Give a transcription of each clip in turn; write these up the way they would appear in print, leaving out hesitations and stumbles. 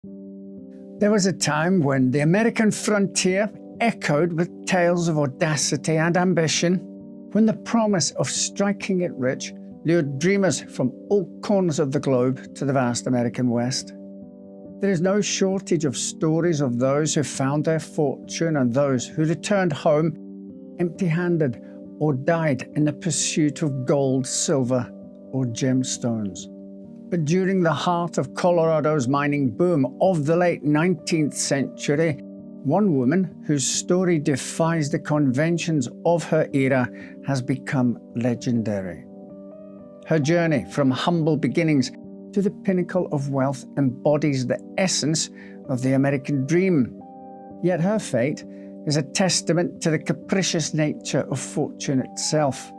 There was a time when the American frontier echoed with tales of audacity and ambition, when the promise of striking it rich lured dreamers from all corners of the globe to the vast American West. There is no shortage of stories of those who found their fortune and those who returned home empty-handed or died in the pursuit of gold, silver, or gemstones. But during the heart of Colorado's mining boom of the late 19th century, one woman whose story defies the conventions of her era has become legendary. Her journey from humble beginnings to the pinnacle of wealth embodies the essence of the American dream. Yet her fate is a testament to the capricious nature of fortune itself.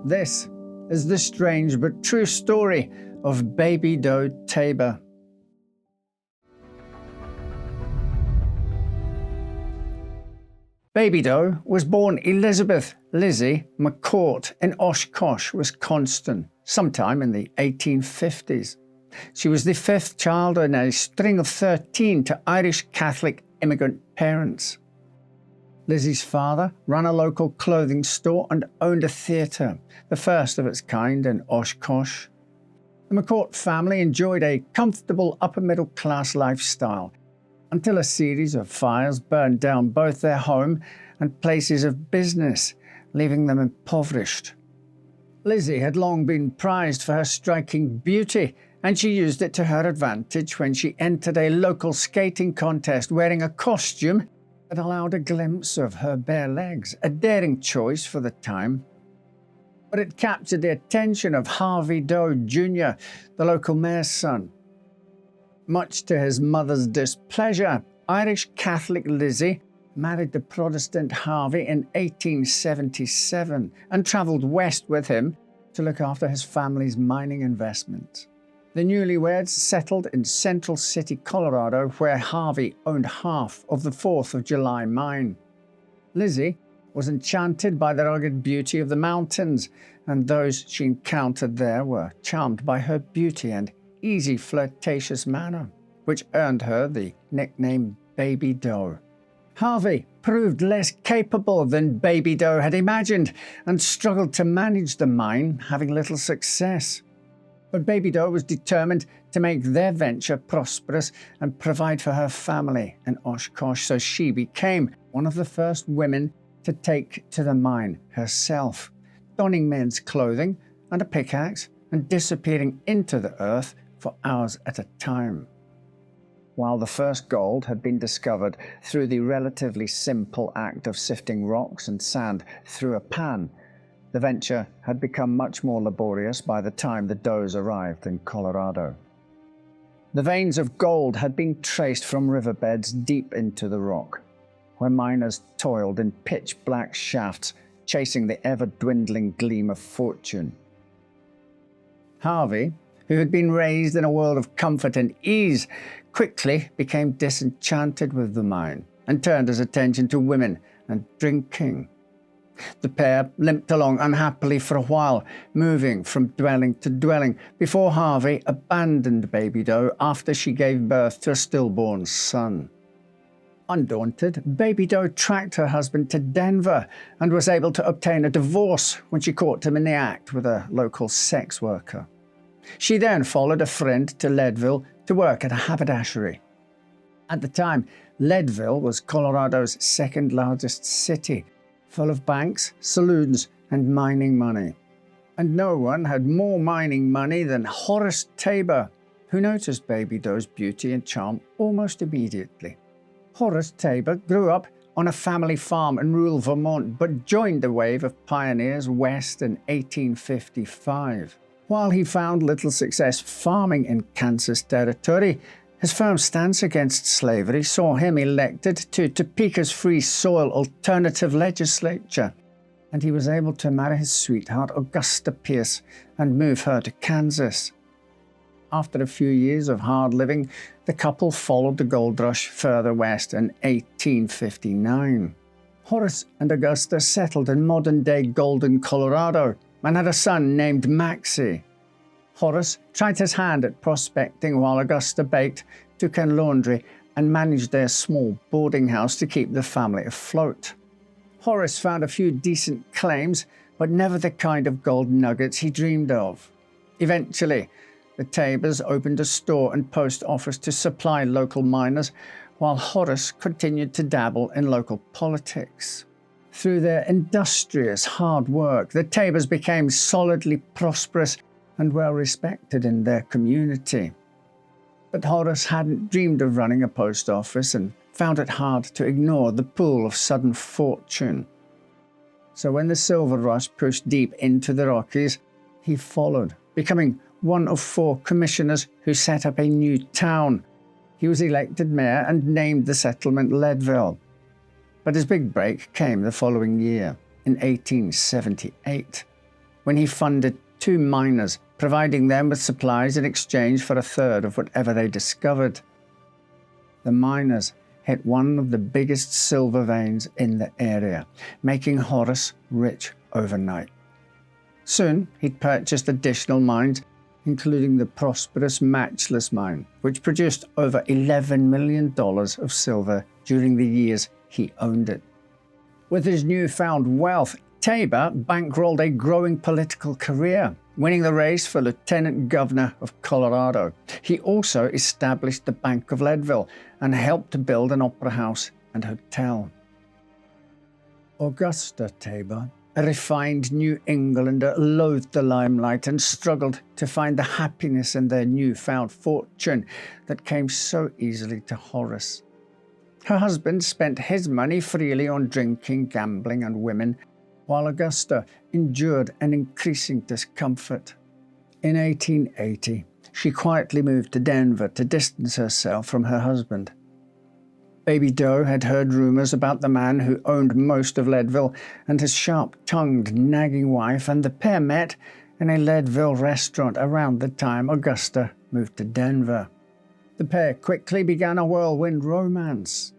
This is the strange but true story of Baby Doe Tabor. Baby Doe was born Elizabeth Lizzie McCourt in Oshkosh, Wisconsin, sometime in the 1850s. She was the fifth child in a string of 13 to Irish Catholic immigrant parents. Lizzie's father ran a local clothing store and owned a theatre, the first of its kind in Oshkosh. The McCourt family enjoyed a comfortable upper-middle-class lifestyle until a series of fires burned down both their home and places of business, leaving them impoverished. Lizzie had long been prized for her striking beauty, and she used it to her advantage when she entered a local skating contest wearing a costume that allowed a glimpse of her bare legs, a daring choice for the time. But it captured the attention of Harvey Doe Jr., the local mayor's son. Much to his mother's displeasure, Irish Catholic Lizzie married the Protestant Harvey in 1877 and travelled west with him to look after his family's mining investments. The newlyweds settled in Central City, Colorado, where Harvey owned half of the 4th of July mine. Lizzie was enchanted by the rugged beauty of the mountains, and those she encountered there were charmed by her beauty and easy, flirtatious manner, which earned her the nickname Baby Doe. Harvey proved less capable than Baby Doe had imagined and struggled to manage the mine, having little success. But Baby Doe was determined to make their venture prosperous and provide for her family in Oshkosh, so she became one of the first women to take to the mine herself, donning men's clothing and a pickaxe and disappearing into the earth for hours at a time. While the first gold had been discovered through the relatively simple act of sifting rocks and sand through a pan, the venture had become much more laborious by the time the Does arrived in Colorado. The veins of gold had been traced from riverbeds deep into the rock, where miners toiled in pitch-black shafts, chasing the ever-dwindling gleam of fortune. Harvey, who had been raised in a world of comfort and ease, quickly became disenchanted with the mine and turned his attention to women and drinking. The pair limped along unhappily for a while, moving from dwelling to dwelling, before Harvey abandoned Baby Doe after she gave birth to a stillborn son. Undaunted, Baby Doe tracked her husband to Denver and was able to obtain a divorce when she caught him in the act with a local sex worker. She then followed a friend to Leadville to work at a haberdashery. At the time, Leadville was Colorado's second largest city, full of banks, saloons, and mining money. And no one had more mining money than Horace Tabor, who noticed Baby Doe's beauty and charm almost immediately. Horace Tabor grew up on a family farm in rural Vermont, but joined the wave of pioneers west in 1855. While he found little success farming in Kansas Territory, his firm stance against slavery saw him elected to Topeka's Free Soil Alternative Legislature, and he was able to marry his sweetheart Augusta Pierce and move her to Kansas. After a few years of hard living, the couple followed the gold rush further west in 1859. Horace and Augusta settled in modern-day Golden, Colorado, and had a son named Maxie. Horace tried his hand at prospecting while Augusta baked, took in laundry, and managed their small boarding house to keep the family afloat. Horace found a few decent claims, but never the kind of gold nuggets he dreamed of. Eventually, the Tabors opened a store and post office to supply local miners, while Horace continued to dabble in local politics. Through their industrious hard work, the Tabors became solidly prosperous and well respected in their community. But Horace hadn't dreamed of running a post office and found it hard to ignore the pool of sudden fortune. So when the silver rush pushed deep into the Rockies, he followed, becoming one of 4 commissioners who set up a new town. He was elected mayor and named the settlement Leadville. But his big break came the following year, in 1878, when he funded 2 miners, providing them with supplies in exchange for 1/3 of whatever they discovered. The miners hit one of the biggest silver veins in the area, making Horace rich overnight. Soon, he'd purchased additional mines, including the prosperous Matchless mine, which produced over $11 million of silver during the years he owned it. With his newfound wealth, Tabor bankrolled a growing political career, winning the race for Lieutenant Governor of Colorado. He also established the Bank of Leadville and helped to build an opera house and hotel. Augusta Tabor, a refined New Englander, loathed the limelight and struggled to find the happiness in their newfound fortune that came so easily to Horace. Her husband spent his money freely on drinking, gambling, and women, while Augusta endured an increasing discomfort. In 1880, she quietly moved to Denver to distance herself from her husband. Baby Doe had heard rumors about the man who owned most of Leadville and his sharp-tongued, nagging wife, and the pair met in a Leadville restaurant around the time Augusta moved to Denver. The pair quickly began a whirlwind romance.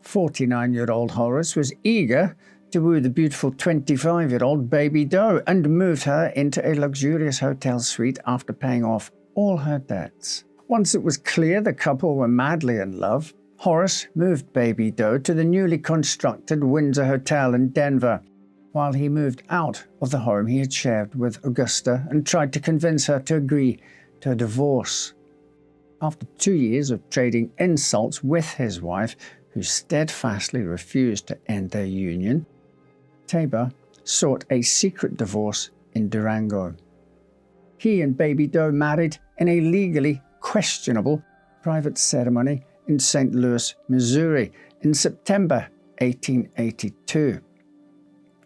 49-year-old Horace was eager to woo the beautiful 25-year-old Baby Doe and moved her into a luxurious hotel suite after paying off all her debts. Once it was clear the couple were madly in love, Horace moved Baby Doe to the newly constructed Windsor Hotel in Denver, while he moved out of the home he had shared with Augusta and tried to convince her to agree to a divorce. After 2 years of trading insults with his wife, who steadfastly refused to end their union, Tabor sought a secret divorce in Durango. He and Baby Doe married in a legally questionable private ceremony in St. Louis, Missouri, in September 1882.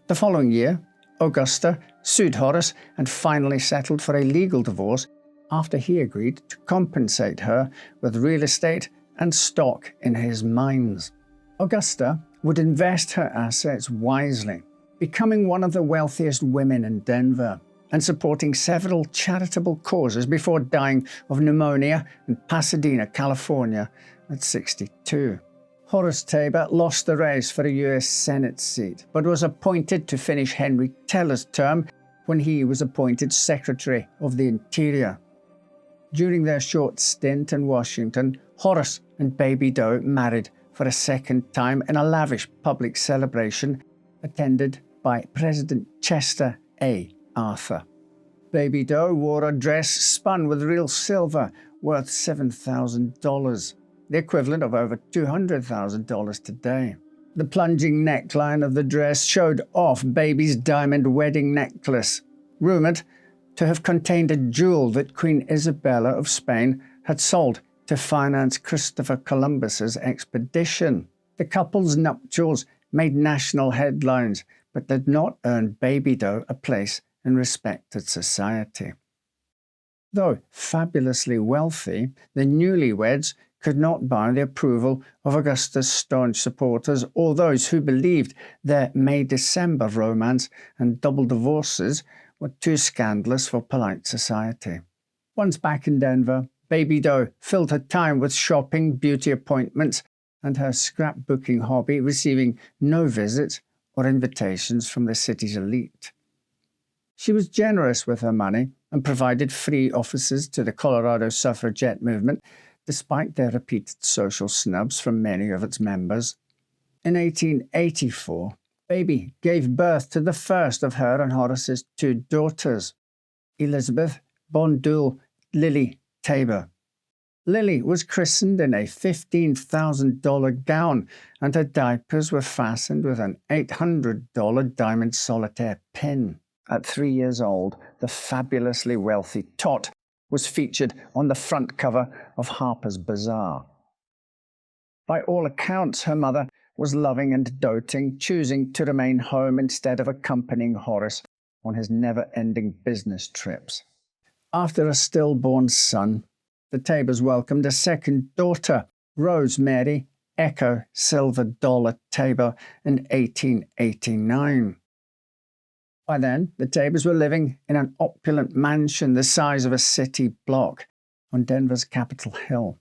The following year, Augusta sued Horace and finally settled for a legal divorce after he agreed to compensate her with real estate and stock in his mines. Augusta would invest her assets wisely, becoming one of the wealthiest women in Denver and supporting several charitable causes before dying of pneumonia in Pasadena, California at 62. Horace Tabor lost the race for a U.S. Senate seat, but was appointed to finish Henry Teller's term when he was appointed Secretary of the Interior. During their short stint in Washington, Horace and Baby Doe married for a second time in a lavish public celebration attended by President Chester A. Arthur. Baby Doe wore a dress spun with real silver worth $7,000, the equivalent of over $200,000 today. The plunging neckline of the dress showed off Baby's diamond wedding necklace, rumored to have contained a jewel that Queen Isabella of Spain had sold to finance Christopher Columbus's expedition. The couple's nuptials made national headlines, but did not earn Baby Doe a place in respected society. Though fabulously wealthy, the newlyweds could not buy the approval of Augusta's staunch supporters or those who believed their May-December romance and double divorces were too scandalous for polite society. Once back in Denver, Baby Doe filled her time with shopping, beauty appointments, and her scrapbooking hobby, receiving no visits or invitations from the city's elite. She was generous with her money and provided free offices to the Colorado suffragette movement, despite their repeated social snubs from many of its members. In 1884, Baby gave birth to the first of her and Horace's two daughters, Elizabeth, born Doe Lily Tabor. Lily was christened in a $15,000 gown, and her diapers were fastened with an $800 diamond solitaire pin. At 3 years old, the fabulously wealthy tot was featured on the front cover of Harper's Bazaar. By all accounts, her mother was loving and doting, choosing to remain home instead of accompanying Horace on his never-ending business trips. After a stillborn son, the Tabors welcomed a second daughter, Rosemary Echo Silver Dollar Tabor, in 1889. By then, the Tabors were living in an opulent mansion the size of a city block on Denver's Capitol Hill.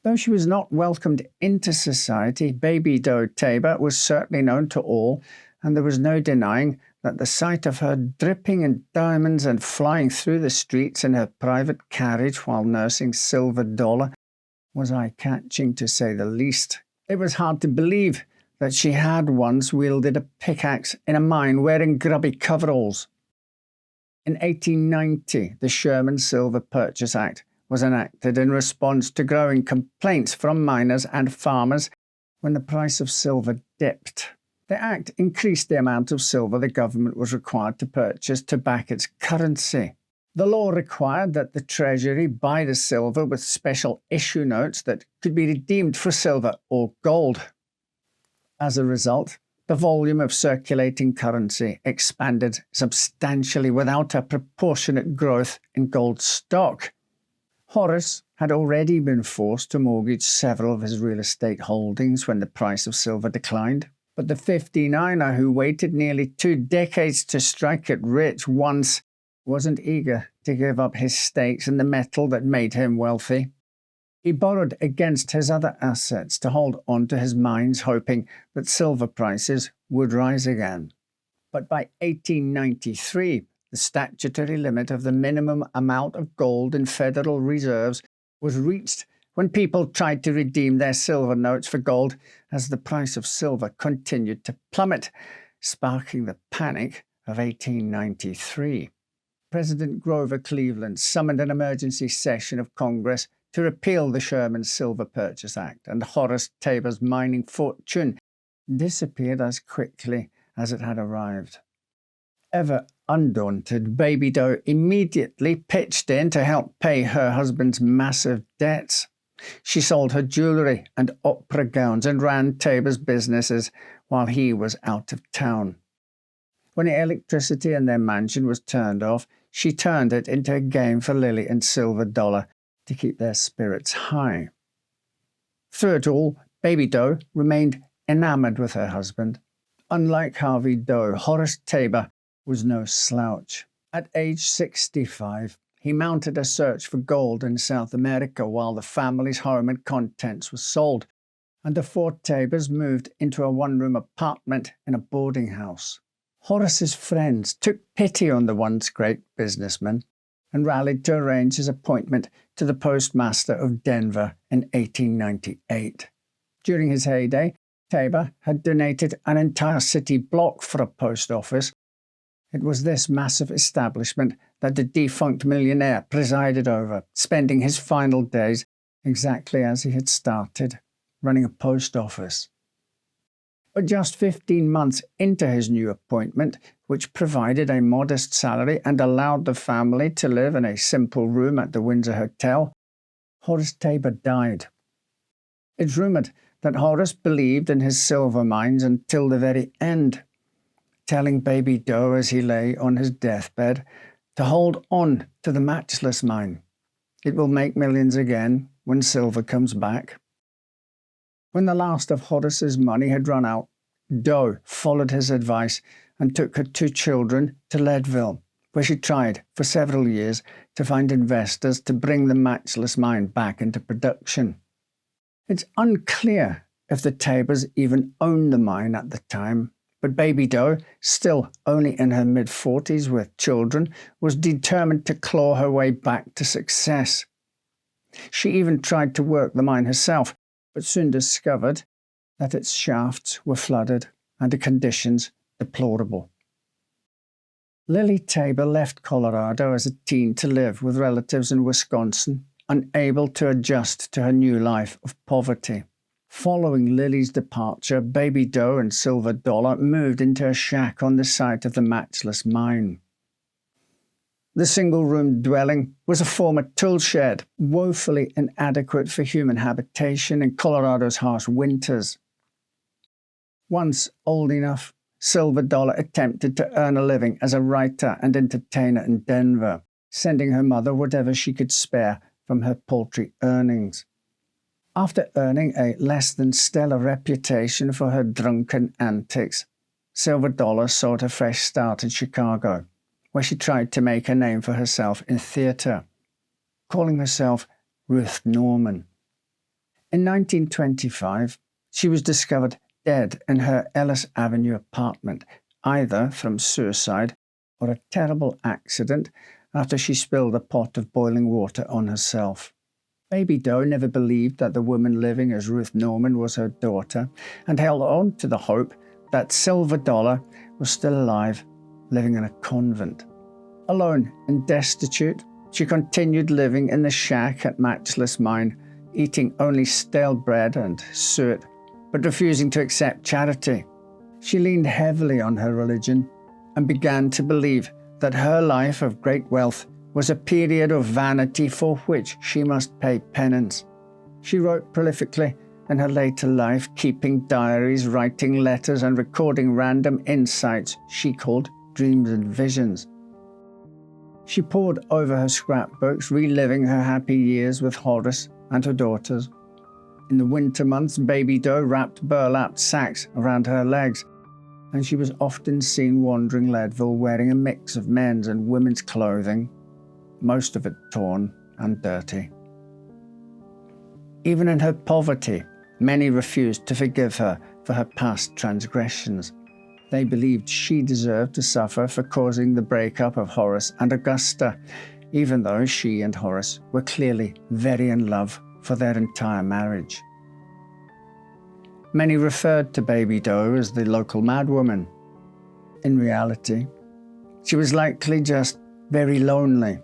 Though she was not welcomed into society, Baby Doe Tabor was certainly known to all, and there was no denying that the sight of her dripping in diamonds and flying through the streets in her private carriage while nursing Silver Dollar was eye-catching, to say the least. It was hard to believe that she had once wielded a pickaxe in a mine wearing grubby coveralls. In 1890, the Sherman Silver Purchase Act was enacted in response to growing complaints from miners and farmers when the price of silver dipped. The act increased the amount of silver the government was required to purchase to back its currency. The law required that the Treasury buy the silver with special issue notes that could be redeemed for silver or gold. As a result, the volume of circulating currency expanded substantially without a proportionate growth in gold stock. Horace had already been forced to mortgage several of his real estate holdings when the price of silver declined. But the 59er, who waited nearly 2 decades to strike it rich once, wasn't eager to give up his stakes in the metal that made him wealthy. He borrowed against his other assets to hold on to his mines, hoping that silver prices would rise again. But by 1893, the statutory limit of the minimum amount of gold in Federal reserves was reached when people tried to redeem their silver notes for gold, as the price of silver continued to plummet, sparking the Panic of 1893. President Grover Cleveland summoned an emergency session of Congress to repeal the Sherman Silver Purchase Act, and Horace Tabor's mining fortune disappeared as quickly as it had arrived. Ever undaunted, Baby Doe immediately pitched in to help pay her husband's massive debts. She sold her jewelry and opera gowns and ran Tabor's businesses while he was out of town. When the electricity in their mansion was turned off, she turned it into a game for Lily and Silver Dollar to keep their spirits high. Through it all, Baby Doe remained enamored with her husband. Unlike Harvey Doe, Horace Tabor was no slouch. At age 65, he mounted a search for gold in South America while the family's home and contents were sold, and the four Tabors moved into a one-room apartment in a boarding house. Horace's friends took pity on the once great businessman and rallied to arrange his appointment to the postmaster of Denver in 1898. During his heyday, Tabor had donated an entire city block for a post office. It was this massive establishment that the defunct millionaire presided over, spending his final days exactly as he had started, running a post office. But just 15 months into his new appointment, which provided a modest salary and allowed the family to live in a simple room at the Windsor Hotel, Horace Tabor died. It's rumoured that Horace believed in his silver mines until the very end, telling Baby Doe as he lay on his deathbed to hold on to the Matchless mine. It will make millions again when silver comes back. When the last of Horace's money had run out, Doe followed his advice and took her 2 children to Leadville, where she tried for several years to find investors to bring the Matchless mine back into production. It's unclear if the Tabors even owned the mine at the time, But Baby Doe, still only in her mid-40s with children, was determined to claw her way back to success. She even tried to work the mine herself, but soon discovered that its shafts were flooded and the conditions deplorable. Lily Tabor left Colorado as a teen to live with relatives in Wisconsin, unable to adjust to her new life of poverty. Following Lily's departure, Baby Doe and Silver Dollar moved into a shack on the site of the Matchless mine. The single-room dwelling was a former tool shed, woefully inadequate for human habitation in Colorado's harsh winters. Once old enough, Silver Dollar attempted to earn a living as a writer and entertainer in Denver, sending her mother whatever she could spare from her paltry earnings. After earning a less than stellar reputation for her drunken antics, Silver Dollar sought a fresh start in Chicago, where she tried to make a name for herself in theatre, calling herself Ruth Norman. In 1925, she was discovered dead in her Ellis Avenue apartment, either from suicide or a terrible accident after she spilled a pot of boiling water on herself. Baby Doe never believed that the woman living as Ruth Norman was her daughter and held on to the hope that Silver Dollar was still alive, living in a convent. Alone and destitute, she continued living in the shack at Matchless Mine, eating only stale bread and suet, but refusing to accept charity. She leaned heavily on her religion and began to believe that her life of great wealth was a period of vanity for which she must pay penance. She wrote prolifically in her later life, keeping diaries, writing letters, and recording random insights she called dreams and visions. She pored over her scrapbooks, reliving her happy years with Horace and her daughters. In the winter months, Baby Doe wrapped burlap sacks around her legs, and she was often seen wandering Leadville wearing a mix of men's and women's clothing, most of it torn and dirty. Even in her poverty, many refused to forgive her for her past transgressions. They believed she deserved to suffer for causing the breakup of Horace and Augusta, even though she and Horace were clearly very in love for their entire marriage. Many referred to Baby Doe as the local madwoman. In reality, she was likely just very lonely,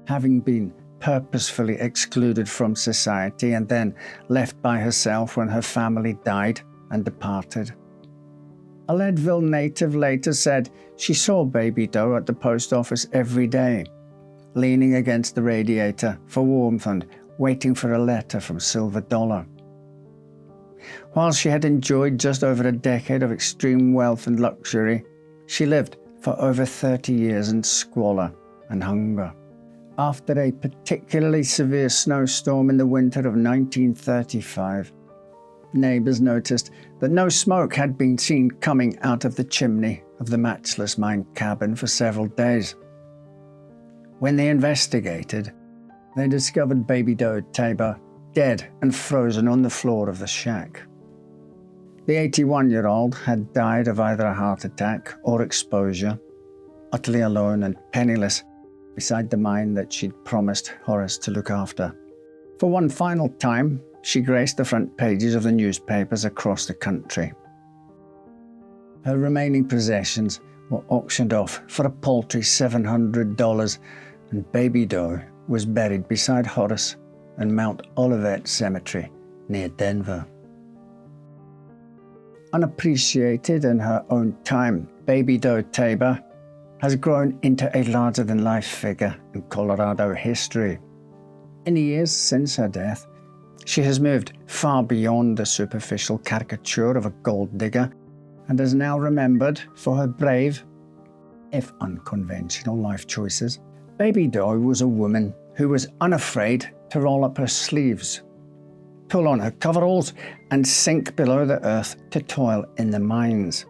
having been purposefully excluded from society and then left by herself when her family died and departed. A Leadville native later said she saw Baby Doe at the post office every day, leaning against the radiator for warmth and waiting for a letter from Silver Dollar. While she had enjoyed just over a decade of extreme wealth and luxury, she lived for over 30 years in squalor and hunger. After a particularly severe snowstorm in the winter of 1935, neighbors noticed that no smoke had been seen coming out of the chimney of the Matchless mine cabin for several days. When they investigated, they discovered Baby Doe Tabor dead and frozen on the floor of the shack. The 81-year-old had died of either a heart attack or exposure, utterly alone and penniless beside the mine that she'd promised Horace to look after. For one final time, she graced the front pages of the newspapers across the country. Her remaining possessions were auctioned off for a paltry $700, and Baby Doe was buried beside Horace in Mount Olivet Cemetery near Denver. Unappreciated in her own time, Baby Doe Tabor has grown into a larger-than-life figure in Colorado history. In the years since her death, she has moved far beyond the superficial caricature of a gold digger and is now remembered for her brave, if unconventional, life choices. Baby Doe was a woman who was unafraid to roll up her sleeves, pull on her coveralls, and sink below the earth to toil in the mines.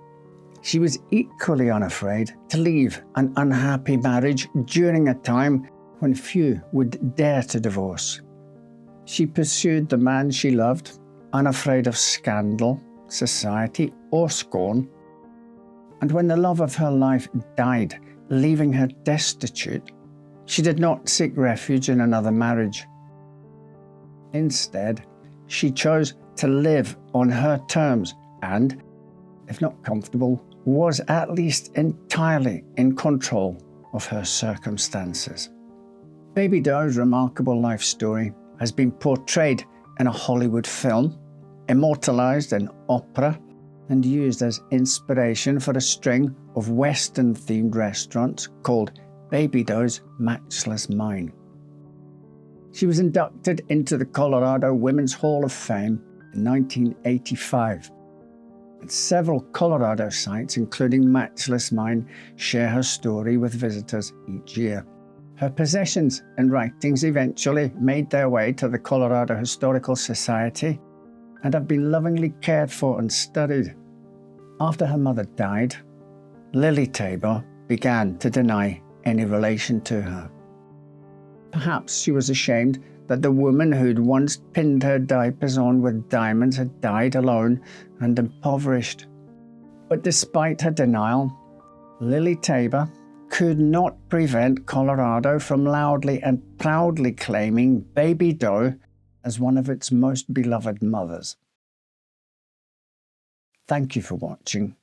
She was equally unafraid to leave an unhappy marriage during a time when few would dare to divorce. She pursued the man she loved, unafraid of scandal, society, or scorn, And when the love of her life died, leaving her destitute, she did not seek refuge in another marriage. Instead, she chose to live on her terms and, if not comfortable, was at least entirely in control of her circumstances. Baby Doe's remarkable life story has been portrayed in a Hollywood film, immortalized in opera, and used as inspiration for a string of Western-themed restaurants called Baby Doe's Matchless Mine. She was inducted into the Colorado Women's Hall of Fame in 1985. And several Colorado sites, including Matchless Mine, share her story with visitors each year. Her possessions and writings eventually made their way to the Colorado Historical Society and have been lovingly cared for and studied. After her mother died, Lily Tabor began to deny any relation to her. Perhaps she was ashamed that the woman who'd once pinned her diapers on with diamonds had died alone and impoverished. But despite her denial, Lily Tabor could not prevent Colorado from loudly and proudly claiming Baby Doe as one of its most beloved mothers. Thank you for watching.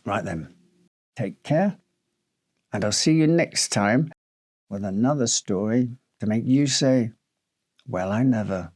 Right then, take care, and I'll see you next time with another story to make you say, well, I never.